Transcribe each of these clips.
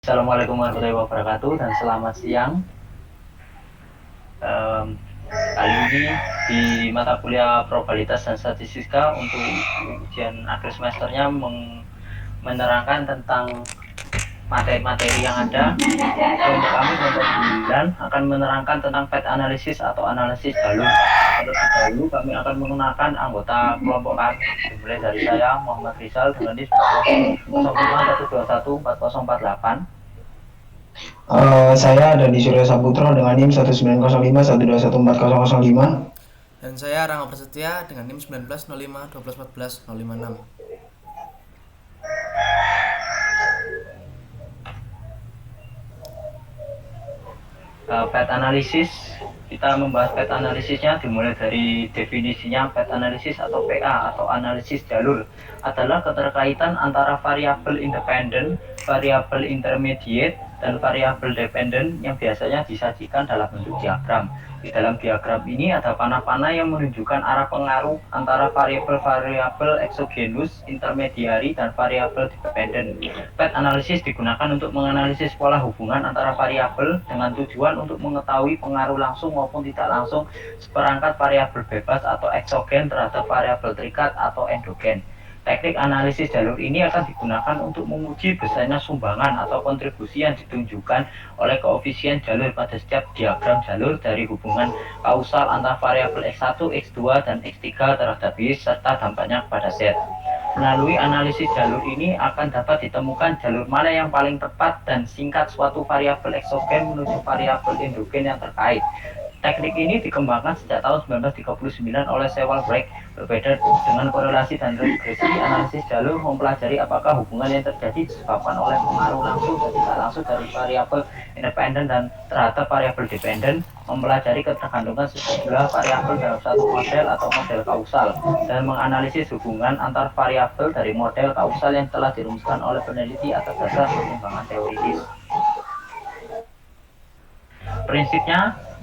Assalamualaikum warahmatullahi wabarakatuh dan selamat siang. Kali ini di mata kuliah probabilitas dan statistika untuk ujian akhir semesternya menerangkan tentang materi-materi yang ada. Untuk kami kelompok 9 akan menerangkan tentang path analysis atau analisis jalur. Terlebih dahulu kami akan menggunakan anggota kelompok kami, dimulai dari saya Muhammad Rizal dengan NIM 051214048. Saya Dani Surya Saputra dengan NIM 19051214005. Dan saya Rangga Prasetya dengan NIM 1905 1214 056. Path analysis, kita membahas path analisisnya dimulai dari definisinya. Path analysis atau PA atau analisis jalur adalah keterkaitan antara variabel independen, variabel intermediate, dan variabel dependen yang biasanya disajikan dalam bentuk diagram. Di dalam diagram ini ada panah-panah yang menunjukkan arah pengaruh antara variabel-variabel eksogenus, intermediari, dan variabel dependen. Path analysis digunakan untuk menganalisis pola hubungan antara variabel dengan tujuan untuk mengetahui pengaruh langsung maupun tidak langsung seperangkat variabel bebas atau eksogen terhadap variabel terikat atau endogen. Teknik analisis jalur ini akan digunakan untuk menguji besarnya sumbangan atau kontribusi yang ditunjukkan oleh koefisien jalur pada setiap diagram jalur dari hubungan kausal antara variabel X1, X2, dan X3 terhadap Y serta dampaknya kepada Z. Melalui analisis jalur ini akan dapat ditemukan jalur mana yang paling tepat dan singkat suatu variabel eksogen menuju variabel endogen yang terkait. Teknik ini dikembangkan sejak tahun 1939 oleh Sewell Bragg. Berbeda dengan korelasi dan regresi, analisis jalur mempelajari apakah hubungan yang terjadi disebabkan oleh pengaruh langsung dan tidak langsung dari variabel independen dan terhadap variabel dependen, mempelajari ketergantungan sejumlah variabel dalam satu model atau model kausal, dan menganalisis hubungan antar variabel dari model kausal yang telah dirumuskan oleh peneliti atas dasar pertimbangan teoritis.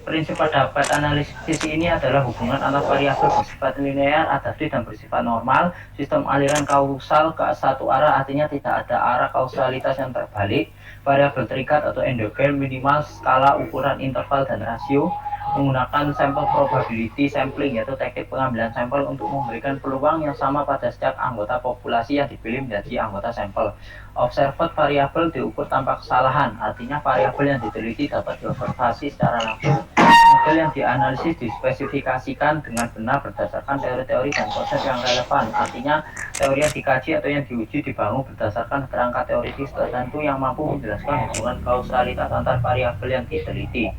Prinsip pada path analisis ini adalah hubungan antara variabel bersifat linear, adaptif, dan bersifat normal. Sistem aliran kausal ke satu arah artinya tidak ada arah kausalitas yang terbalik. Variabel terikat atau endogen minimal skala ukuran interval dan rasio. Menggunakan sampel probability sampling, yaitu teknik pengambilan sampel untuk memberikan peluang yang sama pada setiap anggota populasi yang dipilih menjadi anggota sampel. Observed variabel diukur tanpa kesalahan, artinya variabel yang diteliti dapat diobservasi secara langsung. Model yang dianalisis dispesifikasikan dengan benar berdasarkan teori-teori dan konsep yang relevan, artinya teori yang dikaji atau yang diuji dibangun berdasarkan kerangka teoritis tertentu yang mampu menjelaskan hubungan kausalitas antar variabel yang diteliti.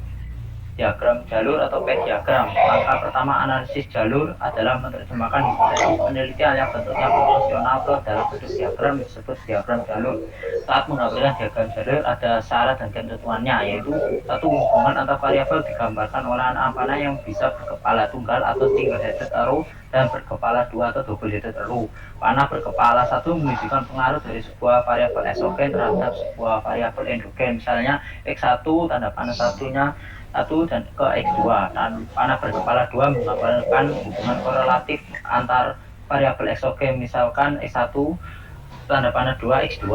Diagram jalur atau path diagram. Langkah pertama analisis jalur adalah menerjemahkan hipotesis penelitian yang bentuknya proporsional ke dalam bentuk diagram disebut diagram jalur. Saat menggambarkan diagram jalur ada syarat dan ketentuannya, yaitu satu, hubungan antar variabel digambarkan oleh anak panah yang bisa berkepala tunggal atau single headed arrow dan berkepala dua atau double headed arrow. Panah berkepala satu menunjukkan pengaruh dari sebuah variabel eksogen terhadap sebuah variabel endogen, misalnya X1 tanda panah satunya 1 dan ke X2, dan panah berkepala 2 menggambarkan hubungan korelatif antar variabel eksogen, misalkan X1 tanda panah 2 X2.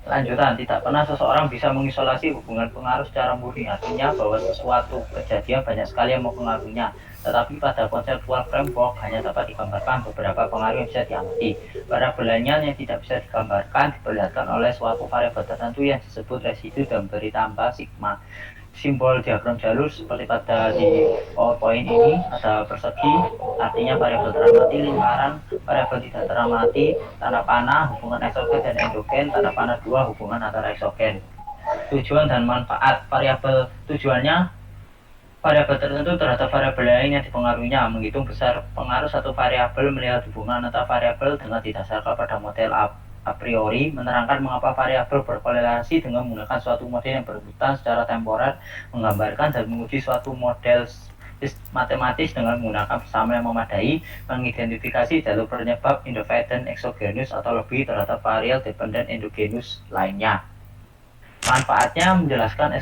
Lanjutan, tidak pernah seseorang bisa mengisolasi hubungan pengaruh secara murni, artinya bahwa sesuatu kejadian banyak sekali yang mempengaruhinya, tetapi pada conceptual framework hanya dapat digambarkan beberapa pengaruh yang bisa diamati. Variabel lainnya yang tidak bisa digambarkan diperlihatkan oleh suatu variabel tertentu yang disebut residu dan beri tambah sigma. Simbol diagram jalur seperti pada di PowerPoint ini ada persegi, artinya variabel teramati, lingkaran, variabel tidak teramati, tanda panah, hubungan eksogen dan endogen, tanda panah 2, hubungan antara eksogen. Tujuan dan manfaat variabel. Tujuannya, variabel tertentu terhadap variabel lain yang dipengaruhinya. Menghitung besar pengaruh satu variabel, melihat hubungan antar variabel dengan didasarkan pada model a priori, menerangkan mengapa variabel berkorelasi dengan menggunakan suatu model yang berurutan secara temporer, menggambarkan dan menguji suatu model matematis dengan menggunakan persamaan yang memadai, mengidentifikasi jalur penyebab independen exogenous atau lebih terhadap variabel dependen endogenous lainnya. Manfaatnya menjelaskan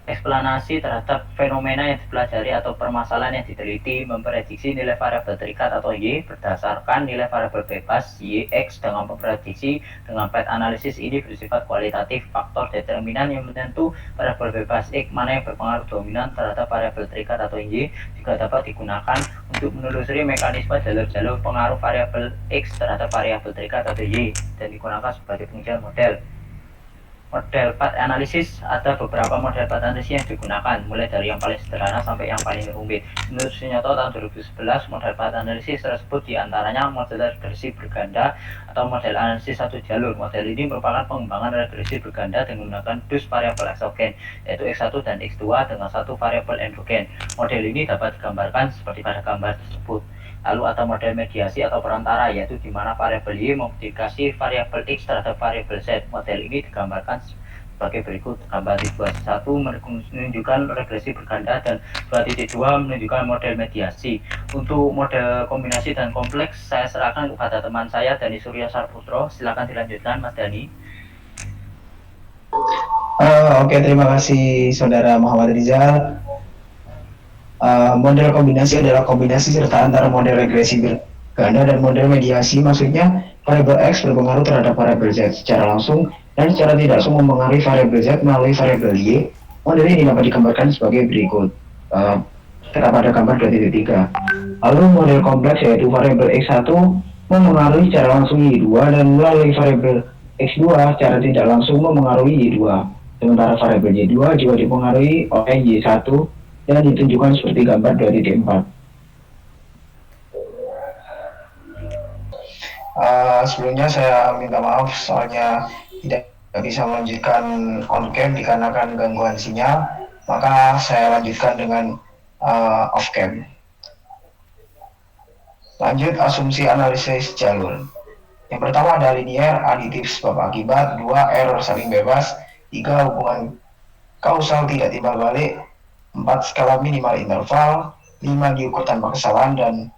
eksplanasi terhadap fenomena yang dipelajari atau permasalahan yang diteliti, memprediksi nilai variabel terikat atau Y berdasarkan nilai variabel bebas Y, X dengan memprediksi dengan path analisis ini bersifat kualitatif. Faktor determinan yang menentu variabel bebas X mana yang berpengaruh dominan terhadap variabel terikat atau Y juga dapat digunakan untuk menelusuri mekanisme jalur-jalur pengaruh variabel X terhadap variabel terikat atau Y dan digunakan sebagai pengujian model. Model path analysis, ada beberapa model path analysis yang digunakan mulai dari yang paling sederhana sampai yang paling rumit. Menurut Sunyoto tahun 2011, model path analysis tersebut diantaranya model regresi berganda atau model analisis satu jalur. Model ini merupakan pengembangan regresi berganda dengan menggunakan dus variabel eksogen yaitu X1 dan X2 dengan satu variabel endogen. Model ini dapat digambarkan seperti pada gambar tersebut. Lalu ada model mediasi atau perantara, yaitu di mana variabel Y memodifikasi variabel X terhadap variabel Z. Model ini digambarkan sebagai berikut. Gambar 2.1 menunjukkan regresi berganda dan 2.2 menunjukkan model mediasi. Untuk model kombinasi dan kompleks, saya serahkan kepada teman saya Dani Surya Sarputro. Silakan dilanjutkan, Mas Dani. Oke, terima kasih Saudara Muhammad Rizal. Model kombinasi adalah kombinasi serta antara model regresi berganda dan model mediasi. Maksudnya variabel X berpengaruh terhadap variabel Z secara langsung dan secara tidak langsung mempengaruhi variabel Z melalui variabel Y. Model ini dapat digambarkan sebagai berikut. Kita pada gambar 2.3. Lalu model kompleks yaitu variabel X1 mempengaruhi secara langsung Y2 dan melalui variabel X2 secara tidak langsung mempengaruhi Y2. Sementara variabel Y2 juga dipengaruhi oleh Y1 dan ditunjukkan seperti gambar 2.4. Sebelumnya saya minta maaf soalnya tidak bisa melanjutkan on cam dikarenakan gangguan sinyal, maka saya lanjutkan dengan off cam. Lanjut asumsi analisis jalur. Yang pertama ada linear, aditif sebab akibat, 2 error saling bebas, 3 hubungan kausal tidak timbal balik, 4 skala minimal interval, 5 diukur tanpa kesalahan dan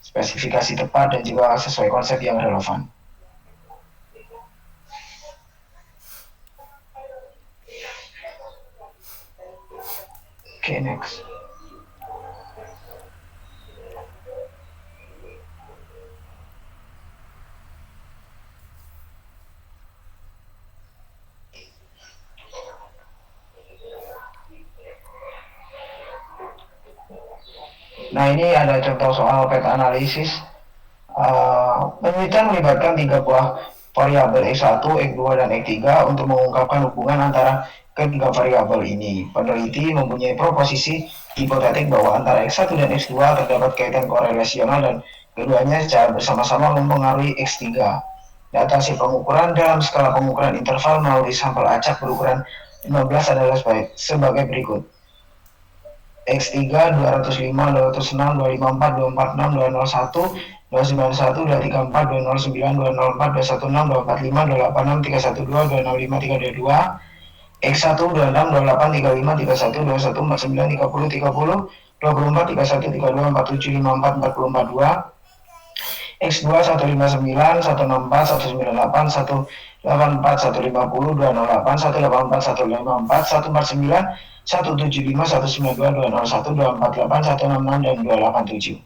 spesifikasi tepat dan juga sesuai konsep yang relevan. Oke, next. Nah, ini ada contoh soal peta analisis. Penelitian melibatkan 3 buah variabel X1, X2, dan X3 untuk mengungkapkan hubungan antara ketiga variabel ini. Peneliti mempunyai proposisi hipotetik bahwa antara X1 dan X2 terdapat kaitan korelasional dan keduanya secara bersama-sama mempengaruhi X3. Data hasil pengukuran dalam skala pengukuran interval melalui sampel acak berukuran 15 adalah sebagai berikut. X3 205, 206, 254, 246, 201, 291, 234, 209, 204, 216, 245, 286, 312, 265, 322, X1 26, 28, 35, 31, 21, 49, 30, 30, 24, 31, 32, 47, 54, 44, 2, X2 159, 164, 198, 184, 150, 208, 184, 154, 149, 175, 192, 201, 248, 166, dan 287.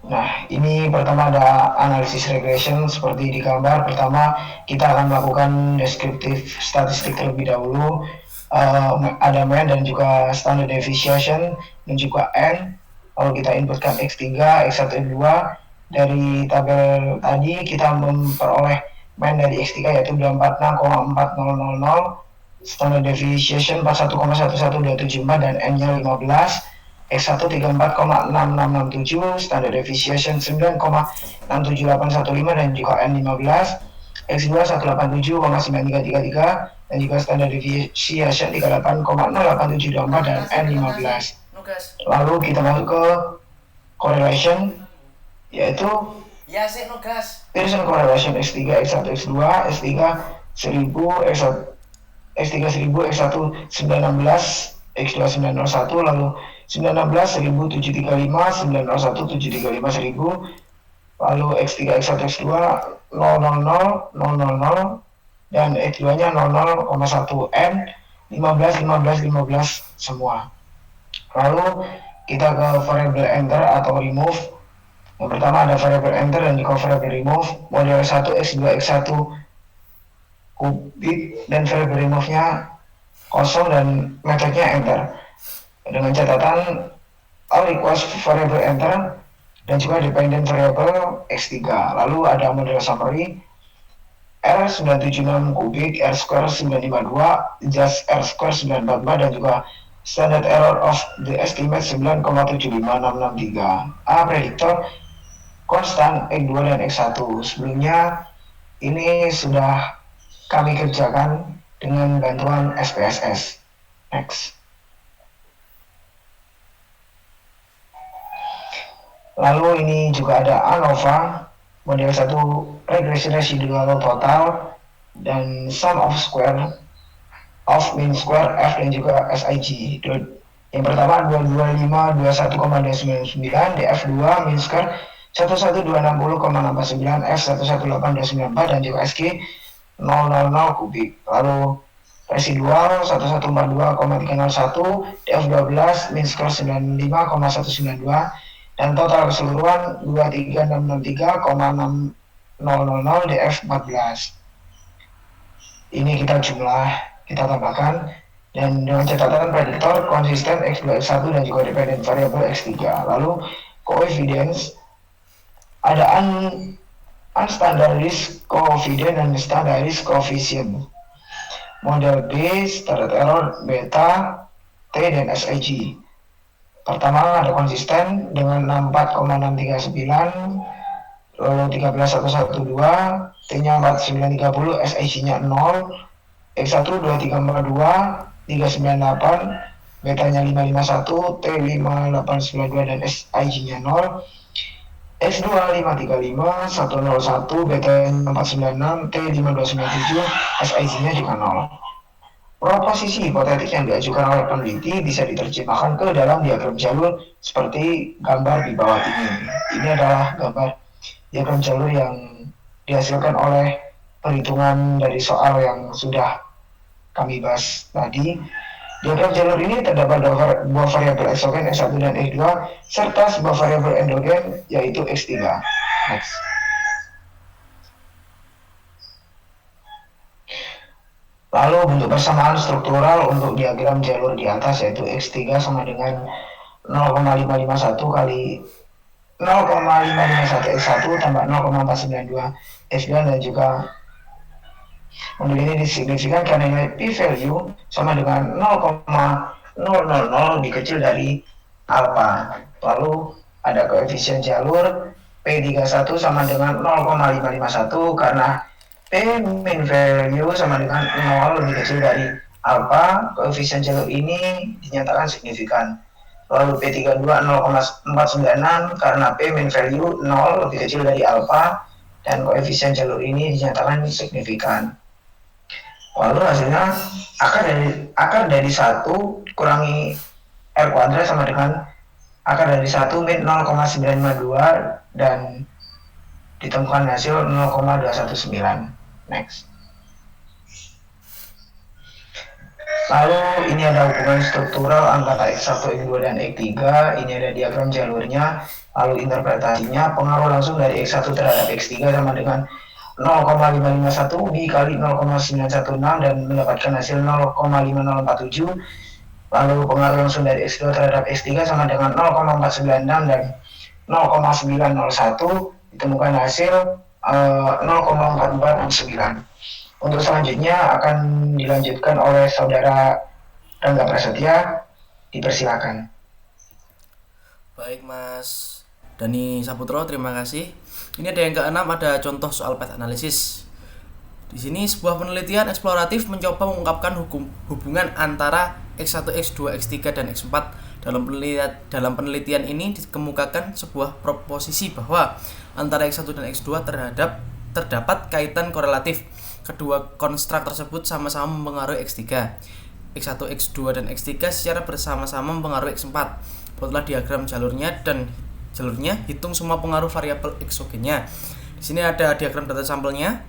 Nah, ini pertama ada analisis regression seperti di gambar. Pertama, kita akan melakukan deskriptif statistik terlebih dahulu. Ada mean dan juga standard deviation dan juga n. Lalu kita inputkan X3, X1, X2. Dari tabel tadi kita memperoleh mean dari X3 yaitu 246,4000, standard deviation 41,11274 dan n-nya 15. X1 34,6667, standard deviation 9,67815 dan juga n15. X2 187,9333 dan juga standard deviation 38,0874 dan n15. Lalu kita masuk ke correlation yaitu Pearson correlation X3, X1, X2, S3 1000, X3 1000, X1 916, X2 901, lalu 916 1735, 901 735 1000, Lalu X3, X1, X2 000, 000, dan X2-nya 00,1 N 15, 15, 15 semua. Lalu kita ke variable enter atau remove. Yang pertama ada variable enter dan juga variable remove. Model 1 X2 X1 kubik dan variable remove-nya kosong dan metodenya enter. Dengan catatan all request variable enter dan juga dependent variable X3. Lalu ada model summary R976 kubik, R square 952, just R square 944 dan juga standard error of the estimate 9,75663. Prediktor konstan X2 dan X1. Sebelumnya ini sudah kami kerjakan dengan bantuan SPSS. Next. Lalu ini juga ada ANOVA, model 1 regression residual total dan sum of square of mean square F dan juga SIG. Yang pertama 22521,299, DF2 mean square 11260,649, F 118,294 dan juga SG 000 kubik. Lalu residual 1142,301, DF12 mean square 95,192 dan total keseluruhan 23663,600 DF14. Ini kita tambahkan dan dengan catatan prediktor konsisten X2 X1 dan juga dependent variable X3. Lalu coefficients ada unstandardized coefficient dan standardized coefficient. Model B standard error beta, T dan SIG. Pertama ada konsisten dengan 64,639, lalu 13112, T-nya 4930, SIG-nya 0, X1 2342, 398, betanya 551, T 5892 dan SIG-nya 0, X2 535, 101, betanya 496, T 5297, SIG-nya juga 0. Proposisi hipotetik yang diajukan oleh peneliti bisa diterjemahkan ke dalam diagram jalur seperti gambar di bawah ini. Ini adalah gambar diagram jalur yang dihasilkan oleh perhitungan dari soal yang sudah kami bahas tadi. Diagram jalur ini terdapat dua variabel eksogen X1 dan X2 serta sebuah variabel endogen yaitu X3. Next. Lalu bentuk persamaan struktural untuk diagram jalur di atas yaitu X3 sama dengan 0,551 kali 0,551 X1 tambah 0,492 X2 dan juga modul ini disignifikan karena nilai p-value sama dengan 0,000 lebih kecil dari alpha. Lalu ada koefisien jalur P31 sama dengan 0,551 karena P mean value sama dengan 0 lebih kecil dari alpha. Koefisien jalur ini dinyatakan signifikan. Lalu P32 0,496 karena P mean value 0 lebih kecil dari alpha dan koefisien jalur ini dinyatakan signifikan. Lalu hasilnya akar dari 1 kurangi R kuadrat sama dengan akar dari 1 min 0,952 dan ditemukan hasil 0,219. Next. Lalu ini ada hubungan struktural antara X1, X2 dan X3. Ini ada diagram jalurnya. Lalu interpretasinya pengaruh langsung dari X1 terhadap X3 sama dengan 0,551 dikali 0,916 dan mendapatkan hasil 0,5047. Lalu pengaruh langsung dari X2 terhadap X3 sama dengan 0,496 dan 0,901 ditemukan hasil 0,4469. Untuk selanjutnya akan dilanjutkan oleh saudara Rangga Prasetya. Dipersilakan. Baik Mas Dani Saputro, terima kasih. Ini ada yang keenam, ada contoh soal path analysis. Di sini sebuah penelitian eksploratif mencoba mengungkapkan hubungan antara X1, X2, X3 dan X4. Dalam penelitian ini dikemukakan sebuah proposisi bahwa antara X1 dan X2 terdapat kaitan korelatif. Kedua konstruk tersebut sama-sama mempengaruhi X3. X1, X2 dan X3 secara bersama-sama mempengaruhi X4. Buatlah diagram jalurnya dan jalurnya, hitung semua pengaruh variabel eksogennya. Di sini ada diagram data sampelnya.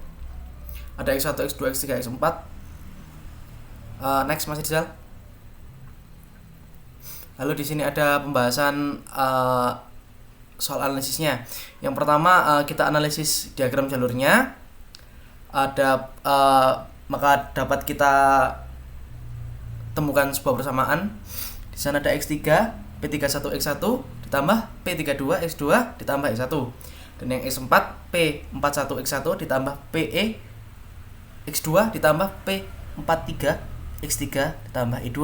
Ada X1, X2, X3, X4. Next Mas Rizal. Lalu di sini ada pembahasan soal analisisnya. Yang pertama kita analisis diagram jalurnya. Maka dapat kita temukan sebuah persamaan. Di sana ada X3, P31 X1 ditambah P32 X2 ditambah X1. Dan yang X4, P41 X1 ditambah PE X2 ditambah P43 X3 ditambah E2.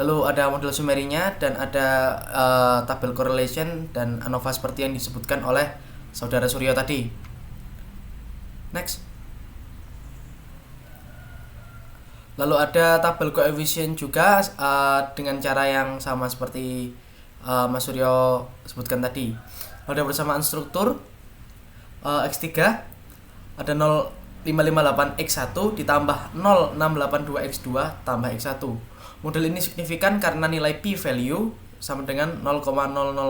Lalu ada model sumerinya dan ada tabel correlation dan ANOVA seperti yang disebutkan oleh saudara Suryo tadi. Next. Lalu ada tabel koefisien juga dengan cara yang sama seperti Mas Suryo sebutkan tadi. Lalu ada persamaan struktur X3 ada 0,558 X1 ditambah 0,682 X2 tambah X1. Model ini signifikan karena nilai p-value sama dengan 0,000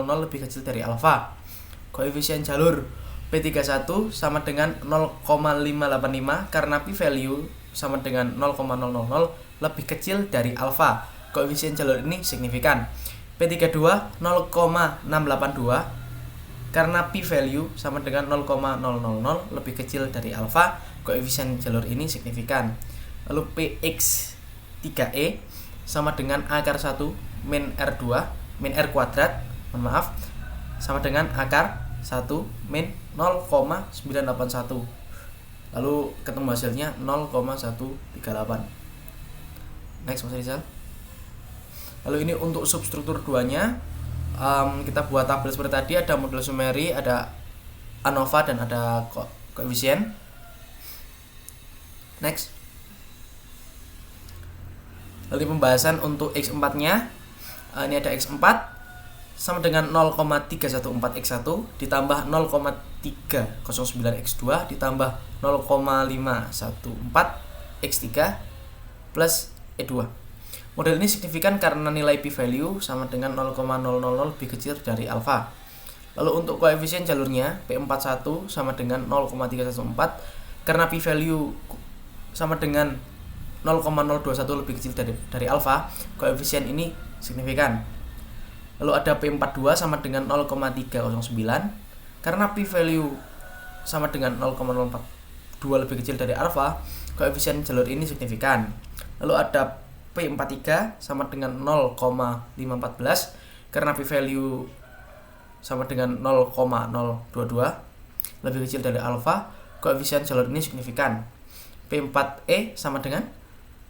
lebih kecil dari alfa. Koefisien jalur P31 sama dengan 0,585 karena p-value sama dengan 0,000 lebih kecil dari alfa. Koefisien jalur ini signifikan. P32 0,682 karena p-value sama dengan 0,000 lebih kecil dari alfa. Koefisien jalur ini signifikan. Lalu Px3e sama dengan akar 1 min R2 min R kuadrat, sama dengan akar 1 min 0,981. Lalu ketemu hasilnya 0,138. Next Mas Rizal. Lalu ini untuk substruktur 2-nya kita buat tabel seperti tadi, ada model sumeri, ada ANOVA dan ada koefisien. Next. Lalu pembahasan untuk X4-nya. Ini ada X4 sama dengan 0,314 X1 ditambah 0,309 X2 ditambah 0,514 X3 plus E2. Model ini signifikan karena nilai p-value sama dengan 0,000 lebih kecil dari alfa. Lalu untuk koefisien jalurnya P41 sama dengan 0,314 karena p-value sama dengan 0,021 lebih kecil dari alfa, koefisien ini signifikan. Lalu ada P42 sama dengan 0,309 karena p-value sama dengan 0,042 lebih kecil dari alfa, koefisien jalur ini signifikan. Lalu ada P43 sama dengan 0,514 karena p-value sama dengan 0,022 lebih kecil dari alfa, koefisien jalur ini signifikan. P4e sama dengan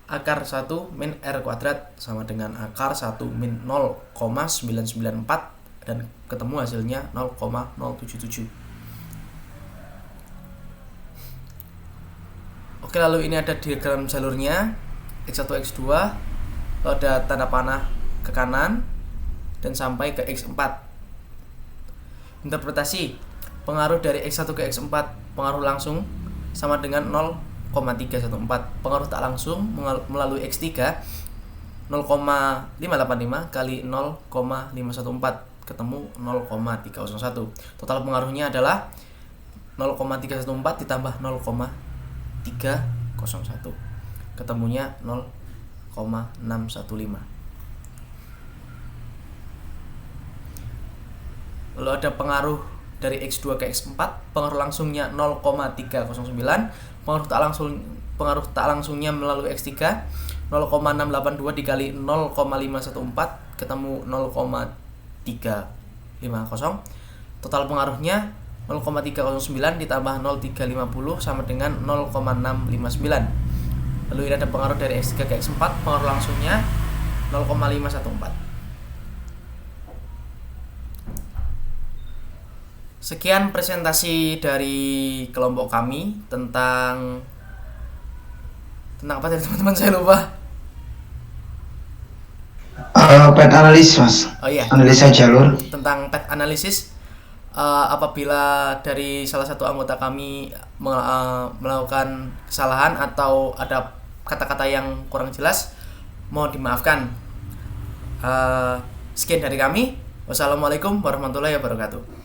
akar 1 min R kuadrat sama dengan akar 1 min 0,994 dan ketemu hasilnya 0,077. Oke, lalu ini ada diagram jalurnya X1 X2, lalu ada tanda panah ke kanan dan sampai ke X4. Interpretasi pengaruh dari X1 ke X4, pengaruh langsung sama dengan 0,314, pengaruh tak langsung melalui X3 0,585 kali 0,514 ketemu 0,301. Total pengaruhnya adalah 0,314 ditambah 0,301 ketemunya 0,615. Lalu ada pengaruh dari X2 ke X4, pengaruh langsungnya 0,309, pengaruh tak langsungnya melalui X3 0,682 dikali 0,514 ketemu 0,350. Total pengaruhnya 0,309 ditambah 0,350 sama dengan 0,659. Lalu ini ada pengaruh dari X3 ke X4, pengaruh langsungnya 0,514. Sekian presentasi dari kelompok kami tentang apa tadi teman-teman, saya lupa. Path analysis Mas. Oh iya. Analisa jalur. Tentang path analysis, apabila dari salah satu anggota kami melakukan kesalahan atau ada kata-kata yang kurang jelas, mohon dimaafkan. Sekian dari kami. Wassalamualaikum warahmatullahi wabarakatuh.